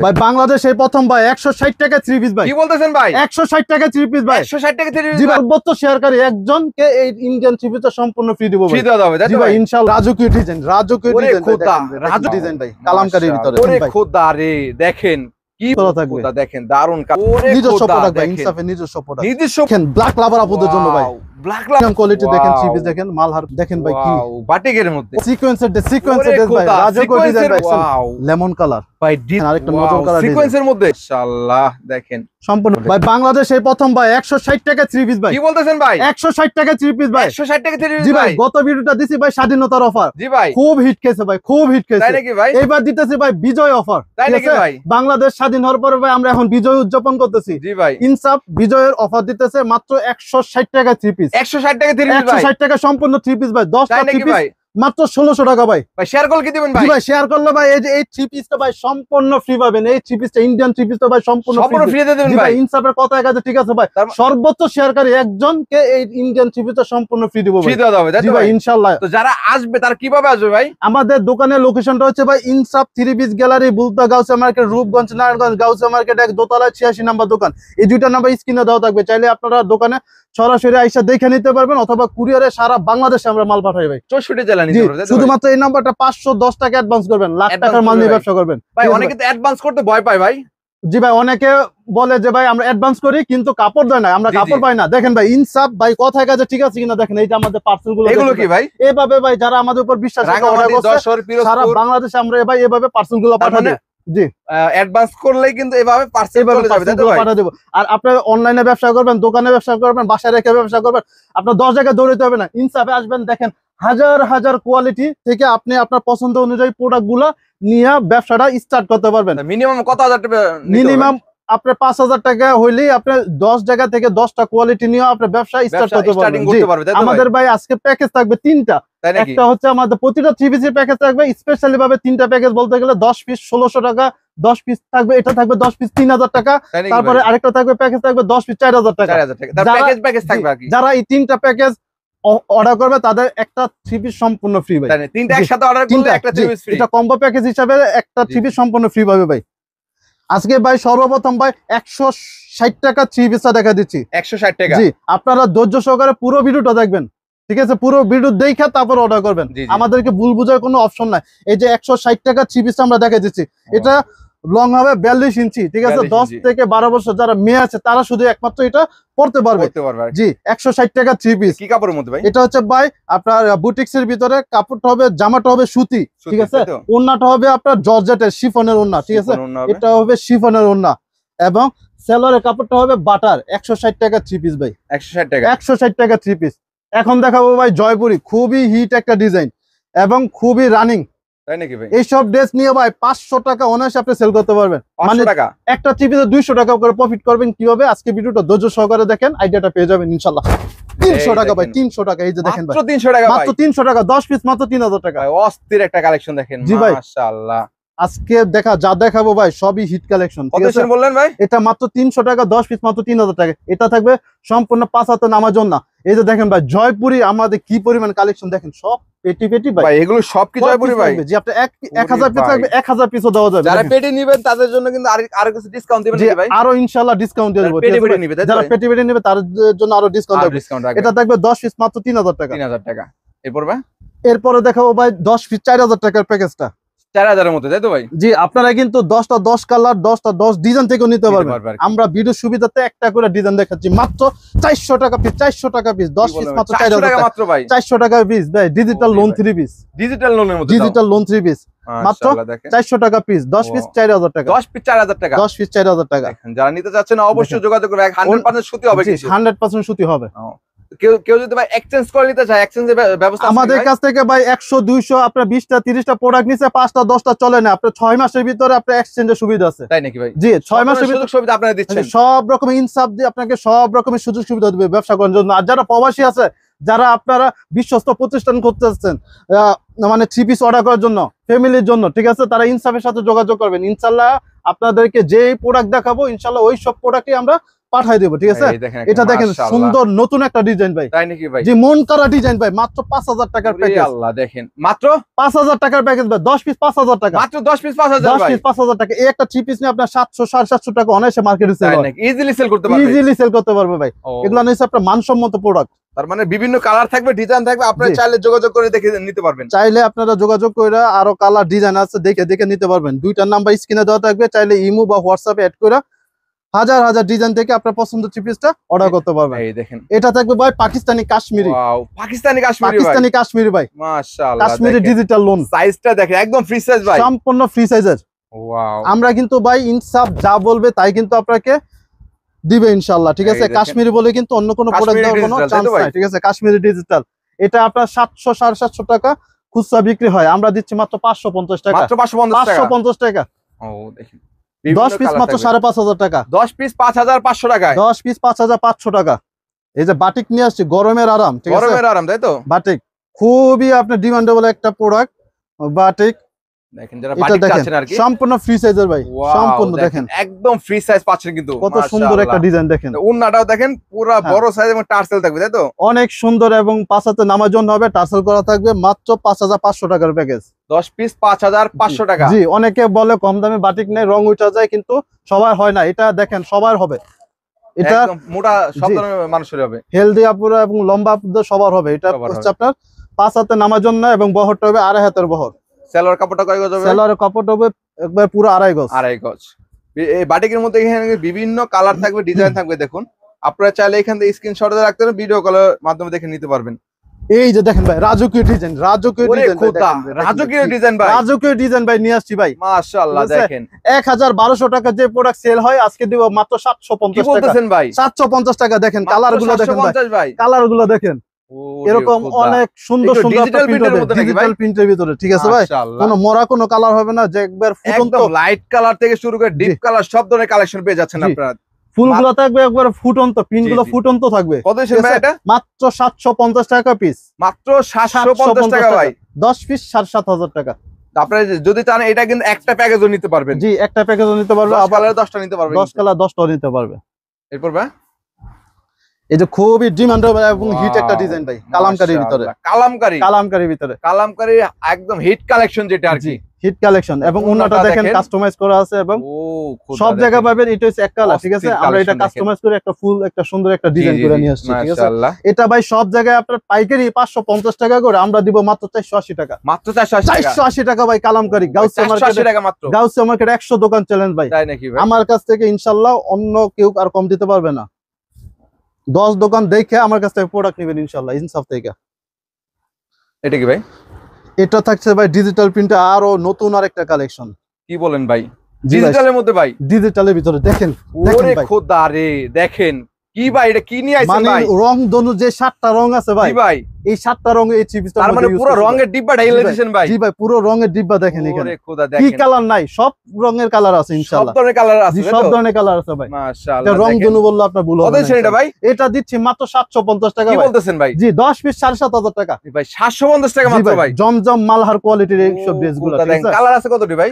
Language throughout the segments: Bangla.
ভাই বাংলাদেশে প্রথম ভাই 160 টাকা 3 পিস ভাই। কি বলতেছেন ভাই? 160 টাকা 3 পিস ভাই। 160 টাকা 3 পিস জি ভাই, সর্বোচ্চ শেয়ারকারী একজনকে এই ইন্ডিয়ান 3 পিসটা সম্পূর্ণ ফ্রি দিব ভাই। ফ্রি দেওয়া হবে তাই জি তো ভাই ভাই? ইনশাআল্লাহ। রাজকীয় ডিজাইন, রাজকীয় ওরে ডিজাইন খোদা, রাজু ডিজাইন ভাই, কালামকারীর ভিতরে ওরে ভাই। খোদা রে, দেখেন কি থাকবে খোদা, দেখেন দারুন কাজ। ওরে নিজস্ব খোদা, প্রোডাক্ট ভাই, দেখেন ইনসাফের নিজস্ব প্রোডাক্ট। নিজস্ব দেখেন ব্ল্যাক লাভার আপুদের জন্য ভাই, ব্ল্যাক লাভ কোয়ালিটি দেখেন, 3 পিস দেখেন, মালহার দেখেন ভাই কি বাটিকের মধ্যে সিকোয়েন্সের ওরে ড্রেস ভাই, খোদা, রাজকীয় ডিজাইন ভাই, ওয়াও লেমন কালার ভাই, আরেকটা নজর কালার ডিজাইন সিকোয়েন্সের মধ্যে মাশাআল্লাহ দেখেন সম্পূর্ণ ভাই। বাংলাদেশে প্রথম ভাই 160 টাকা 3 পিস ভাই। কি বলতেছেন ভাই? 160 টাকা 3 পিস ভাই। 160 টাকা 3 পিস জি ভাই, ভাই। গত ভিডিওটা দিছি ভাই স্বাধীনতার অফার। জি ভাই, খুব হিট খেয়েছে ভাই, খুব হিট খেয়েছে। তাই নাকি ভাই? এইবার দিতেছি ভাই বিজয় অফার। তাই নাকি ভাই? বাংলাদেশ স্বাধীন হওয়ার পরে ভাই আমরা এখন বিজয় উদযাপন করতেছি। জি ভাই, ইনসাফ বিজয়ের অফার দিতেছে মাত্র 160 টাকা 3 পিস। 160 টাকা 3 পিস ভাই। 160 টাকা সম্পূর্ণ 3 পিস ভাই। 10টা তাই নাকি 3 পিস ভাই? মাত্র 1600 টাকা ভাই। ভাই শেয়ার কল কি দিবেন ভাই? জি ভাই, শেয়ার করলে ভাই এই যে এই 3 পিসটা ভাই সম্পূর্ণ ফ্রি পাবেন। এই 3 পিসটা ইন্ডিয়ান 3 পিসটা ভাই সম্পূর্ণ ফ্রি দিয়ে দেবেন জি ভাই। ভাই, ইনসাফের কথা এক আছে, ঠিক আছে ভাই। সর্বোচ্চ শেয়ারকারী একজনকে এই ইন্ডিয়ান 3 পিসটা সম্পূর্ণ ফ্রি দিব ভাই। ফ্রি দেওয়া হবে তাই জি তো ভাই ভাই? ইনশাআল্লাহ। তো যারা আসবে তারা কিভাবে আসবে ভাই? আমাদের দোকানের লোকেশনটা হচ্ছে ভাই ইনসাফ 3 piece gallery, বুলতা Gausia market, Rupganj Narayanganj Gausia market, এক দোতলায় 86 নাম্বার দোকান। এই দুইটা নাম্বার স্ক্রিনে দেওয়া থাকবে, চাইলে আপনারা দোকানে সরাসরি আইসা দেখে নিতে পারবেন, অথবা কুরিয়ারে সারা বাংলাদেশে আমরা মাল পাঠাই ভাই। 64 জেলা নিতে পারবে তাই তো ভাই? শুধুমাত্র এই নাম্বারটা 510 টাকা অ্যাডভান্স করবেন, লাখ টাকার মাল নিয়ে ব্যবসা করবেন ভাই। অনেকে তো অ্যাডভান্স করতে ভয় পায় ভাই। জি ভাই, অনেকে বলে যে ভাই আমরা অ্যাডভান্স করি কিন্তু কাপড় দেয় না, আমরা কাপড় পাই না। দেখেন ভাই ইনসাফ ভাই কথায় কাজে ঠিক আছে কিনা দেখেন, এই যে আমাদের পার্সেল গুলো এগুলো কি ভাই? এইভাবে ভাই যারা আমাদের উপর বিশ্বাস করে অর্ডার করছে সারা বাংলাদেশে আমরা ভাই এভাবে পার্সেল গুলো পাঠাবো। জি, অ্যাডভান্স করলেই কিন্তু এভাবে পার্সেল চলে যাবে তাই তো ভাই? পাঠা দেব। আর আপনি অনলাইনে ব্যবসা করবেন, দোকানে ব্যবসা করবেন, বাসায় রেখে ব্যবসা করবেন, আপনার 10 জায়গায় দৌড়াতে হবে না। ইনসাফে আসবেন, দেখেন হাজার হাজার কোয়ালিটি থেকে আপনি আপনার পছন্দ অনুযায়ী প্রোডাক্ট গুলা নিয়ে ব্যবসাটা স্টার্ট করতে পারবেন। মিনিমাম কত হাজার টাকা? মিনিমাম আপনার 5000 টাকা হইলেই আপনি 10 জায়গা থেকে 10টা কোয়ালিটি নিয়ে আপনি ব্যবসা স্টার্ট করতে পারবেন। আমাদের ভাই আজকে প্যাকেজ থাকবে 3টা। একটা হচ্ছে আমাদের প্রতিটা 3 পিসের প্যাকেজ থাকবে স্পেশালি ভাবে 3টা প্যাকেজ বলতে গেলে 10 পিস 1600 টাকা, 10 পিস থাকবে, এটা থাকবে 10 পিস 3000 টাকা, তারপরে আরেকটা থাকবে প্যাকেজ থাকবে 10 পিস 4000 টাকা। যারা এই 3টা প্যাকেজ অর্ডার করবে তাদের একটা 3 পিস সম্পূর্ণ ফ্রি ভাই। 3টা একসাথে অর্ডার করলে একটা 3 পিস ফ্রি। এটা কম্বো প্যাকেজ হিসাবে একটা 3 পিস সম্পূর্ণ ফ্রি পাবে ভাই। আজকে ভাই সর্বপ্রথম ভাই 160 টাকা 3 পিসটা দেখা দিচ্ছি। 160 টাকা। জি, আপনারা ধৈর্য সহকারে পুরো ভিডিওটা দেখবেন, ঠিক আছে? পুরো ভিডিও দেখে তারপর অর্ডার করবেন, আমাদেরকে ভুল বোঝার কোনো অপশন নাই। এই যে 160 টাকা 3 পিসটা আমরা দেখা দিচ্ছি, এটা লং হবে 42 ইঞ্চি, ঠিক আছে? 10 থেকে 12 বছর যারা মেয়ে আছে তারা শুধু একমাত্র এটা পড়তে পারবে। জি, 160 টাকা 3 পিস। কি কাপড়ের মধ্যে ভাই? এটা হচ্ছে ভাই আপনার বুটিক্স এর ভিতরে, কাপড়টা হবে, জামাটা হবে সুতি, ঠিক আছে? ওন্নাটা হবে আপনার জর্জেটের শিফনের ওন্না, ঠিক আছে? এটা হবে শিফনের ওন্না, এবং সেলরের কাপড়টা হবে বাটার। 160 টাকা 3 পিস ভাই। 160 টাকা। 160 টাকা 3 পিস। এখন দেখাবো ভাই জয়পুরি, খুবই হিট একটা ডিজাইন এবং খুবই রানিং। তাই নাকি ভাই? এইসব ড্রেস নিয়ে ভাই 500 টাকা অনায়াসে আপনি সেল করতে পারবেন। মানে একটা 3 পিসে 200 টাকা করে প্রফিট করবেন। কিভাবে? আজকে ভিডিওটা ধৈর্য সহকারে দেখেন, আইডিয়াটা পেয়ে যাবেন ইনশাআল্লাহ। 300 টাকা ভাই, 300 টাকা। এই যে দেখেন ভাই, মাত্র 300 টাকা, মাত্র 300 টাকা, 10 পিস মাত্র 3000 টাকা। অস্থির একটা কালেকশন দেখেন, মাশাআল্লাহ। আজকে যা দেখাবো ভাই সবই হিট কালেকশন। কত বললেন ভাই? এটা মাত্র 300 টাকা, 10 পিস মাত্র 3000 টাকা। এটা থাকবে সম্পূর্ণ 5 হাতে নামার জন্য। এই যে দেখেন ভাই জয়পুরি আমাদের কি পরিমাণ কালেকশন দেখেন, সব পেটি পেটি ভাই। এগুলো সব কি জয়পুরি ভাই? জি, আপনি 1000 পিস থাকবে, 1000 পিসও দেওয়া যাবে। যারা পেটি নেবেন তাদের জন্য কিন্তু আরো কিছু ডিসকাউন্ট দিবেন নাকি ভাই? আরো ইনশাআল্লাহ ডিসকাউন্ট দিয়ে দেব। যারা পেটি পেটি নেবে তার জন্য আরো ডিসকাউন্ট দেব। এটা থাকবে 10 পিস মাত্র 3000 টাকা। 3000 টাকা। এরপরে দেখাবো ভাই 10 পিস 4000 টাকার প্যাকেজটা। 4000 এর মধ্যে তাই তো ভাই? জি, আপনারা কিন্তু 10টা 10 কালার, 10টা 10 ডিজাইন থেকে নিতে পারবেন। আমরা ভিডিও সুবিধাতে একটা করে ডিজাইন দেখাচ্ছি। মাত্র 400 টাকা পিস, 400 টাকা পিস, 10 পিস মাত্র 4000 টাকা মাত্র ভাই। 400 টাকা পিস ভাই, ডিজিটাল লোন 3 পিস। ডিজিটাল লোনের মধ্যে, ডিজিটাল লোন 3 পিস মাত্র 400 টাকা পিস, 10 পিস 4000 টাকা। 10 পিস 4000 টাকা। 10 পিস 4000 টাকা। যারা নিতে যাচ্ছেন অবশ্যই যোগাযোগ করবেন। 100% সুতি হবে কিছু। 100% সুতি হবে। কেউ যদি ভাই এক্সচেঞ্জ করে নিতে চায়, এক্সচেঞ্জের ব্যবস্থা আমাদের কাছ থেকে ভাই 100 200 আপনার 20টা 30টা প্রোডাক্ট নিছে, 5টা 10টা চলে না, আপনার 6 মাসের ভিতরে আপনার এক্সচেঞ্জের সুবিধা আছে। তাই নাকি ভাই? জি, 6 মাসের ভিতরে সুবিধা আপনারা দিচ্ছেন। সব রকম ইনসাফ দিয়ে আপনাকে সব রকমের সুযোগ সুবিধা দিবে ব্যবসা করার জন্য। আর যারা প্রবাসী আছে, যারা আপনারা বিশ্বস্ত প্রতিষ্ঠান করতে যাচ্ছেন, মানে 3 পিস অর্ডার করার জন্য ফ্যামিলির জন্য, ঠিক আছে? তারা ইনসাফের সাথে যোগাযোগ করবেন। ইনশাআল্লাহ আপনাদেরকে যেই প্রোডাক্ট দেখাবো ইনশাআল্লাহ ওই সব প্রোডাক্টই আমরা পাঠাই দেবো, ঠিক আছে? এটা দেখেন সুন্দর নতুন একটা ডিজাইন ভাই, তাই নাকি ভাই? যে মন করা ডিজাইন ভাই, মাত্র 5000 টাকার প্যাকেজ। আল্লাহ দেখেন মাত্র 5000 টাকার প্যাকেজ ভাই, 10 পিস 5000 টাকা, মাত্র 10 পিস 5000 10 পিস 5000 টাকা। এই একটা 3 পিস নিয়ে আপনার 700 750 টাকা অনায়াসে মার্কেটে সেল হয়, ইজিলি সেল করতে পারবে, ইজিলি সেল করতে পারবে ভাই। এগুলো নিচ্ছে আপনার মানসম্মত প্রোডাক্ট। তার মানে বিভিন্ন কালার থাকবে, ডিজাইন থাকবে, আপনারা চাইলে যোগাযোগ করে দেখে নিতে পারবেন। চাইলে আপনারা যোগাযোগ করে আরো কালার ডিজাইন আছে দেখে দেখে নিতে পারবেন। দুইটার নাম্বার স্ক্রিনে দেওয়া থাকবে, চাইলে ইমো বা হোয়াটসঅ্যাপে অ্যাড করে হাজার হাজার ডিজাইন থেকে আপনার পছন্দের থ্রি পিসটা অর্ডার করতে পারবেন। এই দেখেন এটা থাকবে ভাই পাকিস্তানি কাশ্মীরি। ওয়াও, পাকিস্তানি কাশ্মীরি ভাই, পাকিস্তানি কাশ্মীরি ভাই, মাশাআল্লাহ। কাশ্মীরি ডিজিটাল লোন, সাইজটা দেখেন একদম ফ্রি সাইজ ভাই, সম্পূর্ণ ফ্রি সাইজের। ওয়াও, আমরা কিন্তু ভাই ইনসাফ যা বলবে তাই কিন্তু আপনাকে দিবে ইনশাআল্লাহ, ঠিক আছে? কাশ্মীরি বলে কিন্তু অন্য কোনো প্রোডাক্ট দেওয়ার কোনো চান্স নাই, ঠিক আছে? কাশ্মীরি ডিজিটাল এটা আপনার 700 750 টাকা খুচরা বিক্রি হয়, আমরা দিচ্ছি মাত্র 550 টাকা, মাত্র 550 টাকা। ও দেখেন 10 পিস মাত্র 5500 টাকা, 10 পিস 5500 টাকায়, 10 পিস 5500 টাকা। এই যে বাটিক নিয়ে আসছি, গরমের আরাম, ঠিক আছে? গরমের আরাম, তাই তো? বাটিক খুবই আপনার ডিমান্ডেবল একটা প্রোডাক্ট বাটিক। দেখেন যারা বাটিক চাচ্ছেন আর কি, সম্পূর্ণ ফ্রি সাইজের ভাই, সম্পূর্ণ দেখেন একদম ফ্রি সাইজ পাচ্ছেন কিন্তু, কত সুন্দর একটা ডিজাইন দেখেন। ওন্নাটাও দেখেন পুরো বড় সাইজ এবং টার্সেল থাকবে, তাই তো? অনেক সুন্দর এবং 5 হাতে নামার জন্য হবে, টার্সেল করা থাকবে, মাত্র 5500 টাকার প্যাকেজ। 10 পিস 5500 টাকা। জি, অনেকে বলে কম দামে বাটিক নেই, রং উঠা যায়, কিন্তু সবার হয় না। এটা দেখেন সবার হবে, এটা একদম মোটা সব ধরনের মানুষের হবে, হেলদি আপুরা এবং লম্বা আপুদের সবার হবে। এটা হচ্ছে আপনার 5 হাতে নামার জন্য এবং বহরটা হবে 2.5 হাতের বহর। সেলোয়ার কাপড়টা কয় গজ হবে? সেলোয়ারের কাপড় হবে একবার পুরো 2.5 গজ। 2.5 গজ। এই বাটিকের মধ্যে এখানে বিভিন্ন কালার থাকবে, ডিজাইন থাকবে, দেখুন আপনারা চাইলে এখান থেকে স্ক্রিনশট দিয়ে রাখতে পারেন, ভিডিও কলের মাধ্যমে দেখে নিতে পারবেন। এই যে দেখেন ভাই রাজকীয় ডিজাইন, রাজকীয় ডিজাইন, রাজকীয় ডিজাইন ভাই, রাজকীয় ডিজাইন ভাই নিয়ে আসছি ভাই, মাশাআল্লাহ। দেখেন 1200 টাকা যে প্রোডাক্ট সেল হয় আজকে দিব মাত্র 750 টাকা। কি বলতেছেন ভাই? 750 টাকা। দেখেন কালার গুলো দেখেন ভাই, কালার গুলো দেখেন, এরকম অনেক সুন্দর সুন্দর ডিজিটাল প্রিন্টের ভিতরে, ঠিক আছে ভাই? কোনো মরা কোনো কালার হবে না, যে একবার ফুটন্ত লাইট কালার থেকে শুরু করে ডিপ কালার সব ধরনের কালেকশন পেয়ে যাচ্ছেন আপনারা। ফুলগুলো থাকবে একবার ফুটন্ত, পিনগুলো ফুটন্ত থাকবে। কত ভাই এটা? মাত্র 750 টাকা পিস, মাত্র 750 টাকা ভাই। 10 পিস 7500 টাকা। আপনারা যদি চান এটা কিন্তু একটা প্যাকেজও নিতে পারবেন। জি, একটা প্যাকেজও নিতে পারবে, আবার 10টা নিতে পারবে, 10 কালার 10টাও নিতে পারবে। এরপর ভাই এই যে খুবই ডিমান্ডেবল এবং হিট একটা ডিজাইন ভাই, কালামকারীর ভিতরে, কালামকারীর ভিতরে, কালামকারী একদম হিট কালেকশন যেটা আর কি, হিট কালেকশন। এবং ওন্নাটা দেখেন কাস্টমাইজ করা আছে এবং সব জায়গায় পাবেন। এটা হচ্ছে এক কালার, ঠিক আছে? আমরা এটা কাস্টমাইজ করে একটা ফুল একটা সুন্দর একটা ডিজাইন করে নিয়ে আসছি, ঠিক আছে? এটা ভাই সব জায়গায় আপনার পাইকারি 550 টাকা করে, আমরা দিব মাত্র 480 টাকা, মাত্র 480 টাকা ভাই। কালামকারী গাউসিয়া মার্কেটে টাকা মাত্র, গাউসিয়া মার্কেটে 100 দোকান চ্যালেঞ্জ ভাই, তাই নাকি ভাই? আমার কাছ থেকে ইনশাআল্লাহ অন্য কেউ আর কম দিতে পারবে না। 10 দোকান দেখে আমার কাছ থেকে প্রোডাক্ট নেবেন ইনশাআল্লাহ ইনসাফ থেকে। এটা কি ভাই? এটা থাকছে ভাই ডিজিটাল প্রিন্টে আরো নতুন আরেকটা কালেকশন। কি বলেন ভাই? ডিজিটালের মধ্যে ভাই, ডিজিটালের ভিতরে দেখেন, ওরে খোদা রে, দেখেন কি ভাই এটা কি নিয়ে আইছেন ভাই? রং দনু যে 7টা রং আছে ভাই, ভাই এই 7টা রং এই চিপসটা, তার মানে পুরো রঙের ডিব্বা ঢাইলে দিয়েছেন ভাই? জি ভাই, পুরো রঙের ডিব্বা দেখেন এখানে। ওরে খোদা দেখেন, কি কালার নাই, সব রঙের কালার আছে ইনশাআল্লাহ, সব ধরনের কালার আছে, সব ধরনের কালার আছে ভাই, মাশাআল্লাহ। এটা রং দনু বললে আপনার ভুল হবে না। এটা ভাই এটা দিচ্ছি মাত্র 750 টাকা। কি বলতেছেন ভাই? জি, 10 পিস 7500 টাকা ভাই, 750 টাকা মাত্র ভাই। জমজম মালহার কোয়ালিটির এই সব ড্রেসগুলো, ঠিক আছে? কালার আছে কতটি ভাই?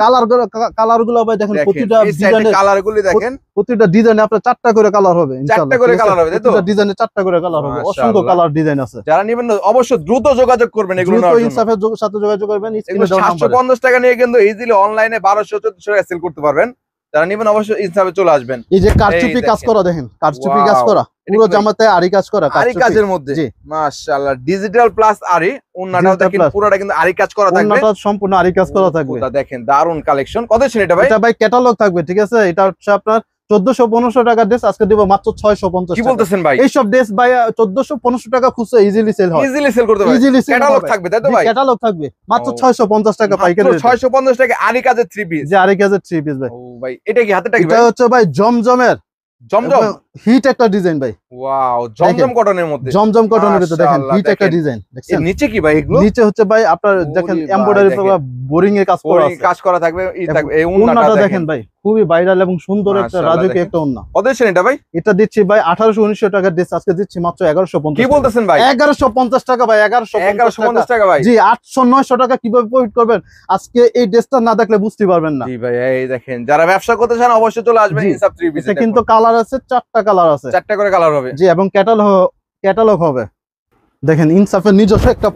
কালারগুলো ভাই দেখেন, প্রতিটা ডিজাইনের কালারগুলি দেখেন, প্রতিটা ডিজাইনে আপনার 4টা করে কালার হবে ইনশাআল্লাহ, 4টা করে কালার হবে, তাই তো? প্রতিটা ডিজাইনে 4টা করে কালার হবে, অসংখ্য কালার ডিজাইন আছে। যারা নেবেন অবশ্যই দ্রুত যোগাযোগ করবেন, এগুলো দ্রুত ইনসাফের সাথে যোগাযোগ করবেন। 750 টাকা নিয়ে কিন্তু ইজিলি অনলাইনে 1200-1400 টাকা সেল করতে পারবেন। যারা নেবেন অবশ্যই ইনসাফে চলে আসবেন। এই যে কারচুপি কাজ করা দেখেন, কারচুপি কাজ করা, পুরো জামাতে আরি কাজ করা, আরি কাজের মধ্যে, জি মাশাআল্লাহ। ডিজিটাল প্লাস আরি, ওন্নাটাও দেখেন পুরোটা কিন্তু আরি কাজ করা থাকবে, ওন্নাটা সম্পূর্ণ আরি কাজ করা থাকবে। দেখেন দারুন কালেকশন। কত ছিল এটা ভাই? এটা ভাই ক্যাটালগ থাকবে, ঠিক আছে? এটা হচ্ছে আপনার 1400-1500 টাকার ড্রেস, আজকে দিব মাত্র 650 টাকা। কি বলতেছেন ভাই? এই সব ড্রেস ভাই 1400-1500 টাকা খুচরা ইজিলি সেল হয়, ইজিলি সেল করতে পারবে। ক্যাটালগ থাকবে, তাই তো ভাই? ক্যাটালগ থাকবে মাত্র 650 টাকা পাইকারি, 650 টাকা আরি কাজের 3 পিস। যে আরি কাজের 3 পিস ভাই। ও ভাই, এটা কি হাতেটা কি ভাই? এটা হচ্ছে ভাই জমজমের, জমজম হিট একটা ডিজাইন ভাই। ওয়াও, জমজম কটনের মধ্যে, জমজম কটনের ভিতরে দেখেন হিট একটা ডিজাইন দেখছেন। এর নিচে কি ভাই এগুলো? নিচে হচ্ছে ভাই আপনার দেখেন এমব্রয়ডারি বোরিং এর কাজ করা আছে, কাজ করা থাকবে, ই থাকবে। এই ওন্নাটা দেখেন ভাই, খুবই ভাইরাল এবং সুন্দর একটা রাজকীয় একটা ওন্না। কত দিচ্ছেন এটা ভাই? এটা দিচ্ছি ভাই 1800-1900 টাকার ড্রেস, আজকে দিচ্ছি মাত্র 1150। কি বলতেছেন ভাই? 1150 টাকা ভাই, 1150 টাকা ভাই। জি, 800-900 টাকা কিভাবে প্রফিট করবেন আজকে এই ড্রেসটা না দেখলে বুঝতে পারবেন না। জি ভাই, এই দেখেন যারা ব্যবসা করতে চান অবশ্যই চলে আসবেন ইনসাফ থ্রি পিস। এটা কিন্তু কালার আছে, 4টা কালার আছে, 4টা করে কালার হবে। জি, এবং ক্যাটালগ হবে। দেখেন ইনসাফের নিজস্ব একটা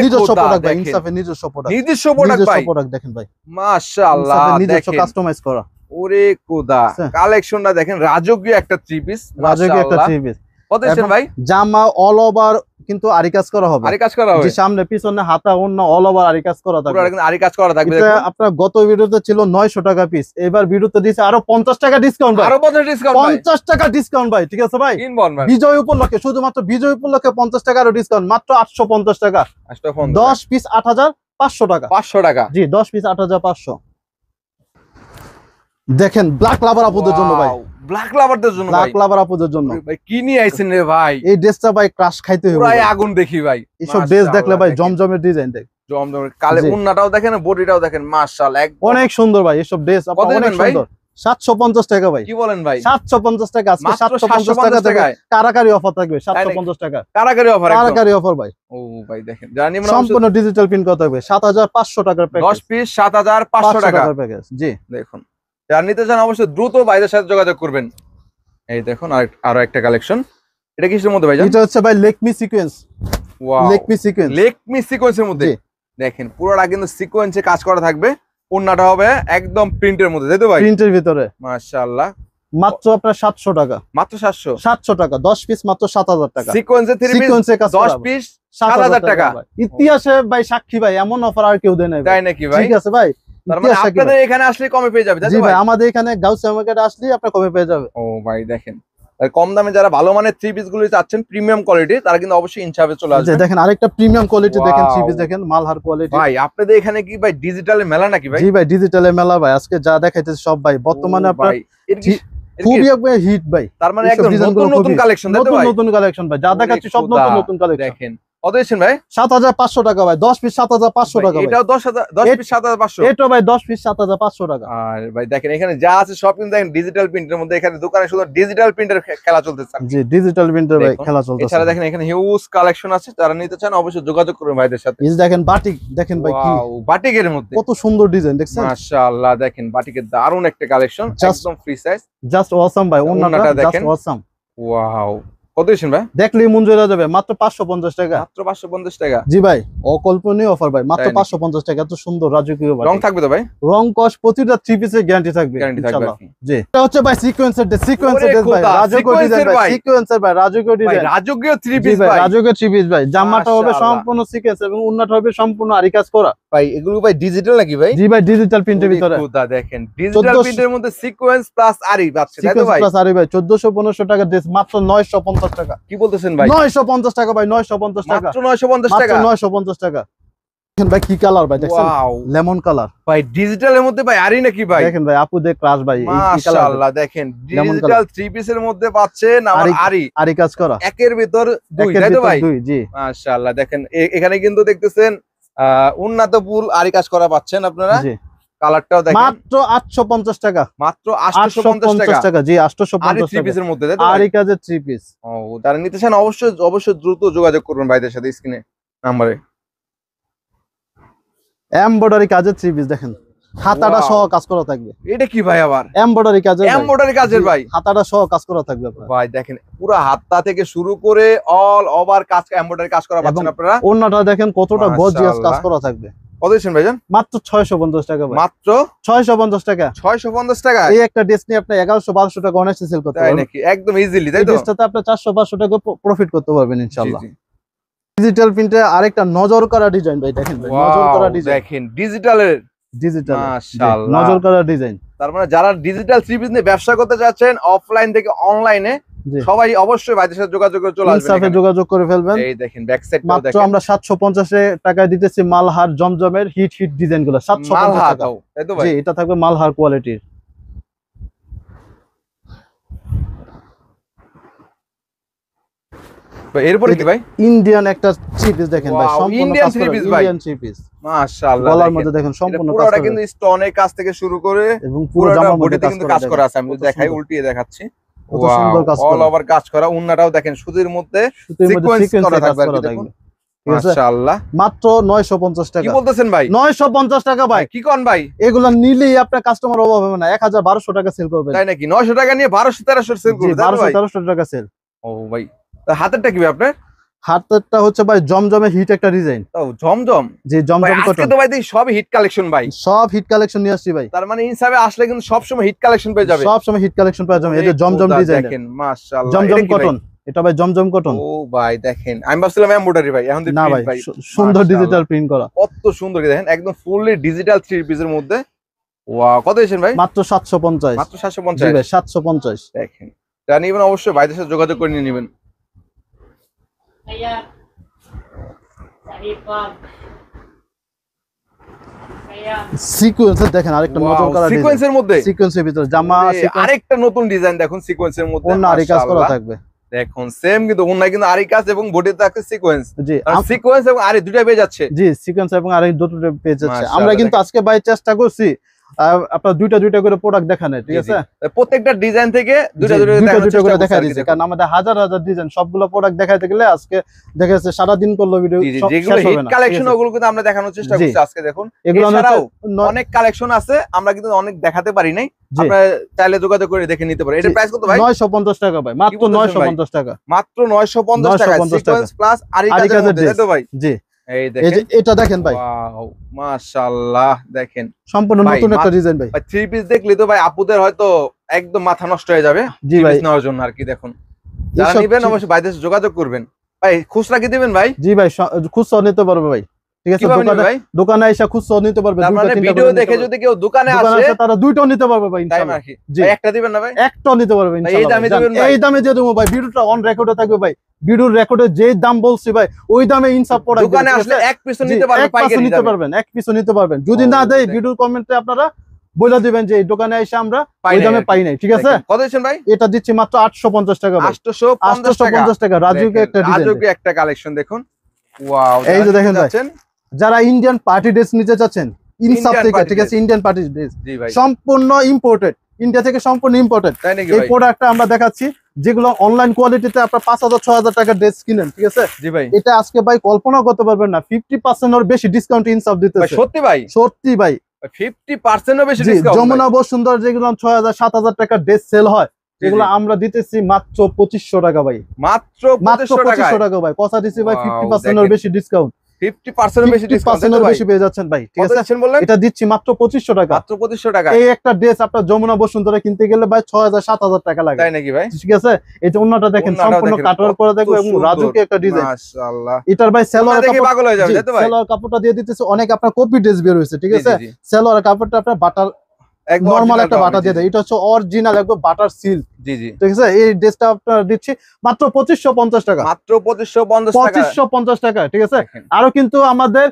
নিজস্ব প্রোডাক্ট ভাই, ইনসাফের নিজস্ব প্রোডাক্ট, নিজস্ব প্রোডাক্ট ভাই, দেখেন ভাই মাশাআল্লাহ, নিজস্ব কাস্টমাইজ করা। ওরে খোদা, কালেকশনটা দেখেন, রাজকীয় একটা থ্রি পিস, রাজকীয় একটা থ্রি পিস। কত দিচ্ছেন ভাই? জামা অল ওভার কিন্তু আরি কাজ করা হবে, আরি কাজ করা হবে, যে সামনে পিছনে হাতা ওন্না অল ওভার আরি কাজ করা থাকবে, পুরো একদম আরি কাজ করা থাকবে। এটা আপনার গত ভিডিওতে ছিল 900 টাকা পিস, এবার ভিডিওতে দিয়েছে আরো 50 টাকা ডিসকাউন্ট ভাই, আরো 50 ডিসকাউন্ট ভাই, 50 টাকা ডিসকাউন্ট ভাই, ঠিক আছে ভাই? কিনবন ভাই বিজয় উপলক্ষে, শুধুমাত্র বিজয় উপলক্ষে 50 টাকা আরো ডিসকাউন্ট, মাত্র 850 টাকা। 10 পিস 8500 টাকা, 500 টাকা, জি, 10 পিস 8500। দেখেন ব্ল্যাক লাভার আপুদের জন্য ভাই, ব্ল্যাক লাভারদের জন্য, ব্ল্যাক লাভার আপুদের জন্য ভাই কি নিয়ে আইছেন রে ভাই? এই ড্রেসটা ভাই ক্রাশ খাইতে হবে, পুরাই আগুন দেখি ভাই, এইসব ড্রেস দেখলে ভাই জমজমের ডিজাইন দেখ, জমজমের কালে উন্নাটাও দেখেন, বডিটাও দেখেন, মাশাআল্লাহ অনেক সুন্দর ভাই, এইসব ড্রেস অনেক সুন্দর। 750 টাকা ভাই। কি বলেন ভাই? 750 টাকা, আজকে 750 টাকা থেকে কারাকারি অফার থাকবে, 750 টাকা কারাকারি অফার, কারাকারি অফার ভাই। ও ভাই দেখেন, জানি না সম্পূর্ণ ডিজিটাল প্রিন্ট করা থাকবে, 7500 টাকার প্যাকেজ, 10 পিস 7500 টাকার প্যাকেজ, জি। দেখুন, যারা নিতে চান অবশ্যই দ্রুত ভাইদের সাথে যোগাযোগ করবেন। এই দেখুন আরো একটা কালেকশন, এটা কিসের মধ্যে ভাই? এটা হচ্ছে ভাই Lakme sequence, wow, Lakme sequence, Lakme সিকোয়েন্সের মধ্যে দেখেন পুরোটা কিন্তু সিকোয়েন্সে কাজ করা থাকবে, ওন্নাটা হবে একদম প্রিন্টের মধ্যে, তাই তো ভাই? প্রিন্টের ভিতরে, মাশাআল্লাহ। মাত্র আপনার 700 টাকা, মাত্র 700 টাকা, 10 পিস মাত্র 7000 টাকা, সিকোয়েন্সে 3 পিস 10 পিস 7000 টাকা। ইতিহাসে ভাই সাক্ষী ভাই, এমন অফার আর কেউ দেয় নাই, তাই নাকি ভাই? ঠিক আছে ভাই, তার মানে আপনাদের এখানে আসলে কমে পেয়ে যাবে, তাই তো ভাই? আমাদের এখানে গাউসিয়া মার্কেটে আসলে আপনি কমে পেয়ে যাবে। ও ভাই দেখেন, কম দামে যারা ভালো মানের থ্রি পিস গুলো চাচ্ছেন প্রিমিয়াম কোয়ালিটি, তারা কিন্তু অবশ্যই ইনসাফে চলে আসবে। দেখেন আরেকটা প্রিমিয়াম কোয়ালিটি, দেখেন থ্রি পিস, দেখেন মালহার কোয়ালিটি ভাই। আপনাদের এখানে কি ভাই ডিজিটালের মেলা নাকি ভাই? জি ভাই, ডিজিটালের মেলা ভাই, আজকে যা দেখাইতেছে সব ভাই বর্তমানে আপনার খুবই একবার হিট ভাই, তার মানে একদম নতুন নতুন কালেকশন, নতুন নতুন কালেকশন ভাই, যা দেখাচ্ছি সব নতুন নতুন কালেকশন। দেখেন কত দিচ্ছেন ভাই? 7500 টাকা ভাই, 10 পিস 7500 টাকা, এটাও 10 পিস 7500, এটা ভাই 10 পিস 7500 টাকা। আর ভাই দেখেন এখানে যা আছে সব কিন্তু দেখেন ডিজিটাল প্রিন্টের মধ্যে, এখানে দোকানে শুধু ডিজিটাল প্রিন্টের খেলা চলতেছে। জি, ডিজিটাল প্রিন্টের ভাই খেলা চলতেছে। এছাড়া দেখেন এখানে হিউজ কালেকশন আছে, যারা নিতে চান অবশ্যই যোগাযোগ করুন ভাইদের সাথে। এই দেখেন বাটিক, দেখেন ভাই কি বাটিকের মধ্যে কত সুন্দর ডিজাইন, দেখছেন? মাশাআল্লাহ, দেখেন বাটিকের দারুন একটা কালেকশন, একদম ফ্রি সাইজ, জাস্ট অসাম ভাই, ওন্নাটা জাস্ট অসাম। ওয়াও, কত দিচ্ছেন ভাই? দেখলেই মন জোড়া যাবে, মাত্র 550 টাকা, মাত্র 550 টাকা। জি ভাই, অকল্পনীয় অফার ভাই, মাত্র 550 টাকা, এত সুন্দর রাজকীয় বাটিক। রং থাকবে তো ভাই? রং কস প্রতিটা থ্রি পিসের গ্যারান্টি থাকবে ইনশাআল্লাহ। জি, এটা হচ্ছে ভাই সিকোয়েন্সের ভাই, রাজকীয় ডিজাইন ভাই, সিকোয়েন্সের ভাই, রাজকীয় ডিজাইন, রাজকীয় থ্রি পিস ভাই, রাজকীয় থ্রি পিস ভাই। জামাটা হবে সম্পূর্ণ সিকোয়েন্স এবং ওন্নাটা হবে সম্পূর্ণ আরি কাজ করা ভাই। এগুলো ভাই ডিজিটাল নাকি ভাই? জি ভাই, ডিজিটাল প্রিন্টের ভিতরে। দেখেন ডিজিটাল প্রিন্টের মধ্যে সিকোয়েন্স প্লাস আরি পাচ্ছে, তাই তো ভাই? প্লাস আরি ভাই, 1400-1500 টাকা ড্রেস, মাত্র 950 টাকা। কি বলতেছেন ভাই? 950 টাকা ভাই, 950 টাকা, মাত্র 950 টাকা, 950 টাকা। দেখেন ভাই কি কালার ভাই, দেখছেন? লেমন কালার ভাই, ডিজিটালের মধ্যে ভাই আরি নাকি ভাই? দেখেন ভাই আপুদের ক্রাশ ভাই, মাশাআল্লাহ। দেখেন ডিজিটাল থ্রি পিসের মধ্যে পাচ্ছেন আবার আরি কাজ করা, একের ভিতর দুই, তাই তো ভাই? জি মাশাআল্লাহ। দেখেন এখানে কিন্তু দেখতেছেন উন্নত ফুল আরি কাজ করা পাচ্ছেন আপনারা। জি, কালারটাও দেখেন, মাত্র 850 টাকা, মাত্র 850 টাকা। জি, 850 থ্রি পিসের মধ্যে, তাই তো? আরি কাজের থ্রি পিস। ও, যারা নিতে চান অবশ্যই দ্রুত যোগাযোগ করবেন ভাইদের সাথে স্ক্রিনে নাম্বারে। এমব্রয়ডারি কাজের থ্রি পিস, দেখেন হাতাটা সহ কাজ করা থাকবে। এটা কি ভাই আবার? এমব্রয়ডারি কাজের ভাই, হাতাটা সহ কাজ করা থাকবে ভাই। দেখেন পুরো হাতটা থেকে শুরু করে অল ওভার কাজ, এমব্রয়ডারি কাজ করা পাচ্ছেন আপনারা। ওন্নাটা দেখেন কতটা গর্জিয়াস কাজ করা থাকবে। কত দিচ্ছেন ভাইজান? মাত্র 650 টাকা ভাই, মাত্র 650 টাকা। 650 টাকা, এই একটা ড্রেস নিয়ে আপনি 1100-1200 টাকা অনায়াসে সেল করতে পারবেন, তাই নাকি? একদম ইজিলি, তাই তো? ড্রেসটাতে আপনি 400-500 টাকা প্রফিট করতে পারবেন ইনশাআল্লাহ। ডিজিটাল প্রিন্টে আরেকটা নজর করা ডিজাইন ভাই, দেখেন ভাই, নজর করা ডিজাইন, দেখেন ডিজিটালের, মাশাআল্লাহ, নজর করা ডিজাইন। তার মানে যারা ডিজিটাল থ্রি পিস নিয়ে ব্যবসা করতে যাচ্ছেন অফলাইন থেকে অনলাইনে, সবাই অবশ্যই ভাইদের সাথে যোগাযোগ করে চলে আসবেন, ইনসাফে যোগাযোগ করে ফেলবেন। এই দেখেন ব্যাক সাইডটাও মাত্র আমরা 750 টাকায় দিতেছি মালহার জমজমের হিট ডিজাইনগুলো, 750 টাকা, তাই তো ভাই? জি, এটা থাকবে মালহার কোয়ালিটির। এরপরে কি ভাই ইন্ডিয়ান একটা থ্রি পিস দেখেন ভাই, সম্পূর্ণ ইন্ডিয়ান থ্রি পিস ভাই, ইন্ডিয়ান থ্রি পিস মাশাআল্লাহ। গলার মধ্যে দেখেন সম্পূর্ণ কাজ পুরোটা করা, কিন্তু স্টোনের কাজ থেকে শুরু করে এবং পুরো পুরোটা জামার মধ্যে বডিতে কিন্তু কাজ করা আছে। আমি দেখাই, উল্টিয়ে দেখাচ্ছি, কত সুন্দর কাজ অল করা, ওভার কাজ করা। উন্নাটাও দেখেন সুতির মধ্যে সিকোয়েন্স করা থাকবে আর কি দেখুন, মাশাআল্লাহ। মাত্র 950 টাকা। কি বলতেছেন ভাই? 950 টাকা ভাই। কি কোন ভাই? এগুলা নিলেই আপনার কাস্টমার অভাব হবে না, 1000-1200 টাকা সেল করবেন। তাই নাকি? 900 টাকা নিয়ে 1200-1300 সেল করবে? 1200-1300 টাকা সেল। ও ভাই, হাতেরটা কি ভাই আপনার? হাতেরটা হচ্ছে ভাই জমজমে হিট একটা ডিজাইন। ও জমজম, জি জমজম কটন। আজকে তো ভাই দেখি সব হিট কালেকশন ভাই, সব হিট কালেকশন নিয়ে আসছি ভাই। তার মানে ইনসাবে আসলে কিন্তু সব সময় হিট কালেকশন পেয়ে যাবে, সব সময় হিট কালেকশন পেয়ে যাবেন। এই যে জমজম ডিজাইন দেখেন, মাশাআল্লাহ। জমজম কটন, এটা ভাই জমজম কটন। ও ভাই দেখেন, আমি ভাবছিলাম এমব্রয়ডারি ভাই, এখন না ভাই সুন্দর ডিজিটাল প্রিন্ট করা, কত সুন্দর দেখেন, একদম ফুললি ডিজিটাল থ্রি পিসের মধ্যে। ওয়াও, কত দিয়েছেন ভাই? মাত্র 750। মাত্র 750? জি ভাই 750। দেখেন, যা নিবেন অবশ্যই ভাইদের সাথে যোগাযোগ করে নিয়ে নেবেন। সিকোয়েন্স দেখেন, আরেকটা নতুন কালার ডিজাইন, সিকোয়েন্সের মধ্যে, সিকোয়েন্সের ভিতরে জামা আরেকটা নতুন ডিজাইন দেখুন সিকোয়েন্সের মধ্যে, ওন্না আরি কাজ করা থাকবে। দেখুন সেম কিন্তু ওন্নায় কিন্তু আরি কাজ এবং বডিতে থাকছে সিকোয়েন্স। জি সিকোয়েন্স এবং আরি দুটোই পেয়ে যাচ্ছে। জি সিকোয়েন্স এবং আরি দুটো পেয়ে যাচ্ছে। আমরা কিন্তু আজকে ভাই চেষ্টা করছি আপনার দুইটা করে প্রোডাক্ট দেখানোর, ঠিক আছে? প্রত্যেকটা ডিজাইন থেকে দুইটা করে দেখাই দিয়েছে, কারণ আমাদের হাজার হাজার ডিজাইন, সবগুলো প্রোডাক্ট দেখাইতে গেলে আজকে দেখা যাচ্ছে সারাদিন করলো ভিডিও, যেগুলো হিট কালেকশন ওগুলো কিন্তু আমরা দেখানোর চেষ্টা করছি আজকে। দেখুন এছাড়াও অনেক কালেকশন আছে, আমরা কিন্তু অনেক দেখাতে পারি নাই, আপনারা চাইলে যোগাযোগ করে দেখে নিতে পারেন। এটার প্রাইস কত ভাই? 950 টাকা ভাই, মাত্র 950 টাকা। মাত্র 950 টাকা, সিকোয়েন্স প্লাস আরি কাজের মধ্যে, তাই তো ভাই? জি এই দেখেন, এটা দেখেন ভাই, ওয়াও মাশাআল্লাহ। দেখেন সম্পূর্ণ নতুন একটা ডিজাইন ভাই। থ্রি পিস দেখলে তো ভাই আপুদের হয়তো একদম মাথা নষ্ট হয়ে যাবে জি ভাই নেওয়ার জন্য আর কি। দেখুন যারা নেবেন অবশ্যই ভাইদের সাথে যোগাযোগ করবেন। ভাই খুচরা কি দিবেন ভাই? জি ভাই খুচরা নিতে পারবে ভাই, ঠিক আছে? দোকানে এসে খুচরা নিতে পারবে। ভিডিও দেখে যদি কেউ দোকানে আসে তারা দুইটাও নিতে পারবে ভাই ইনশাআল্লাহ। জি একটা দিবেন না ভাই? একটা নিতে পারবে ইনশাআল্লাহ। এই দামে দিবেন ভাই? এই দামে দিয়ে দেবো ভাই, ভিডিওটা অন রেকর্ডে থাকবে ভাই। ভিডিওর রেকর্ডে যে দাম বলছি ভাই, ওই দামে ইনসাফ প্রোডাক্ট দোকানে আসলে এক পিসও নিতে পারবেন, পাইকারি নিতে পারবেন, এক পিসও নিতে পারবেন। যদি না দেয় ভিডিওর কমেন্টে আপনারা বলে দিবেন যে এই দোকানে এসে আমরা ওই দামে পাই নাই, ঠিক আছে? কত দিচ্ছেন ভাই? এটা দিচ্ছি মাত্র 850 টাকা ভাই। 850 টাকা। রাজুকে একটা ডিজাইন, রাজুকে একটা কালেকশন দেখুন। ওয়াও, এই যে দেখেন ভাই, যারা ইন্ডিয়ান পার্টি ড্রেস নিতে চাচ্ছেন ইনসাফ থেকে, ঠিক আছে? ইন্ডিয়ান পার্টি ড্রেস সম্পূর্ণ ইম্পোর্টেড, ইন্ডিয়া থেকে সম্পূর্ণ ইম্পোর্টেড। এই প্রোডাক্টটা আমরা দেখাচ্ছি, যেগুলো অনলাইন কোয়ালিটিতে আপনার 5000-6000 টাকা ড্রেস কিনেন, ঠিক আছে? জি ভাই, এটা আজকে ভাই কল্পনা করতে পারবেন না, 50% এর বেশি ডিসকাউন্ট ইনসাফ দিতেছে। সত্যি ভাই? সত্যি ভাই, 50% এর বেশি ডিসকাউন্ট। যমুনা বসুন্ধরা যেগুলো 6000-7000 টাকা ড্রেস সেল হয়, এগুলো আমরা দিতেছি মাত্র 2500 টাকা ভাই। মাত্র 2500 টাকা ভাই, কথা দিছি ভাই 50% এর বেশি ডিসকাউন্ট। 50% বেশি ডিসকাউন্ট বেশি পেয়ে যাচ্ছেন ভাই, ঠিক আছে? এটা দিচ্ছি মাত্র 2500 টাকা। মাত্র 2500 টাকা। এই একটা ড্রেস আপনার যমুনা বসুন্ধরা কিনতে গেলে ভাই 6000-7000 টাকা লাগে। তাই নাকি ভাই? ঠিক আছে? এই যে ওন্নাটা দেখেন, সম্পূর্ণ কাটওয়ার করে দেখো, এবং রাজুকে একটা ডিজাইন, মাশাআল্লাহ। এটার ভাই সেলোয়ার দেখে পাগল হয়ে যাবে, তাই তো ভাই? সেলোয়ার কাপড়টা দিয়ে দিতেছে, অনেক আপনার কপি ড্রেস বের হইছে, ঠিক আছে? সেলোয়ার কাপড়টা আপনার বাটার নরমাল একটা বাটা দিয়ে দেয়, এটা হচ্ছে অরিজিনাল একদম বাটার সিল্ক। জি জি, ঠিক আছে? এই ড্রেসটা আপনার দিচ্ছি মাত্র 2550 টাকা। মাত্র 2550 টাকা, ঠিক আছে? আরো কিন্তু আমাদের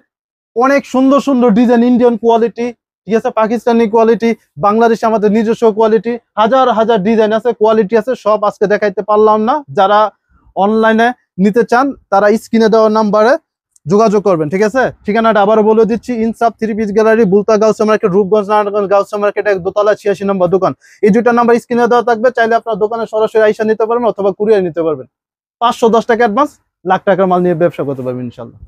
অনেক সুন্দর সুন্দর ডিজাইন, ইন্ডিয়ান কোয়ালিটি, ঠিক আছে? পাকিস্তানি কোয়ালিটি, বাংলাদেশে আমাদের নিজস্ব কোয়ালিটি, হাজার হাজার ডিজাইন আছে, কোয়ালিটি আছে, সব আজকে দেখাইতে পারলাম না। যারা অনলাইনে নিতে চান তারা স্ক্রিনে দেওয়া নাম্বারে যোগাযোগ করবেন, ঠিক আছে? ঠিকানাটা আবারও বলে দিচ্ছি, ইনসাফ three piece gallery, বুলতা Gausia market, Rupganj Narayanganj Gausia market, দোতলা 86 নম্বর দোকান। এই দুটো নাম্বার স্ক্রিনে দেওয়া থাকবে, চাইলে আপনার দোকানে সরাসরি আইসা নিতে পারবেন অথবা কুরিয়ার নিতে পারবেন। 510 টাকা অ্যাডভান্স, লাখ টাকার মাল নিয়ে ব্যবসা করতে পারবেন ইনশাল্লাহ।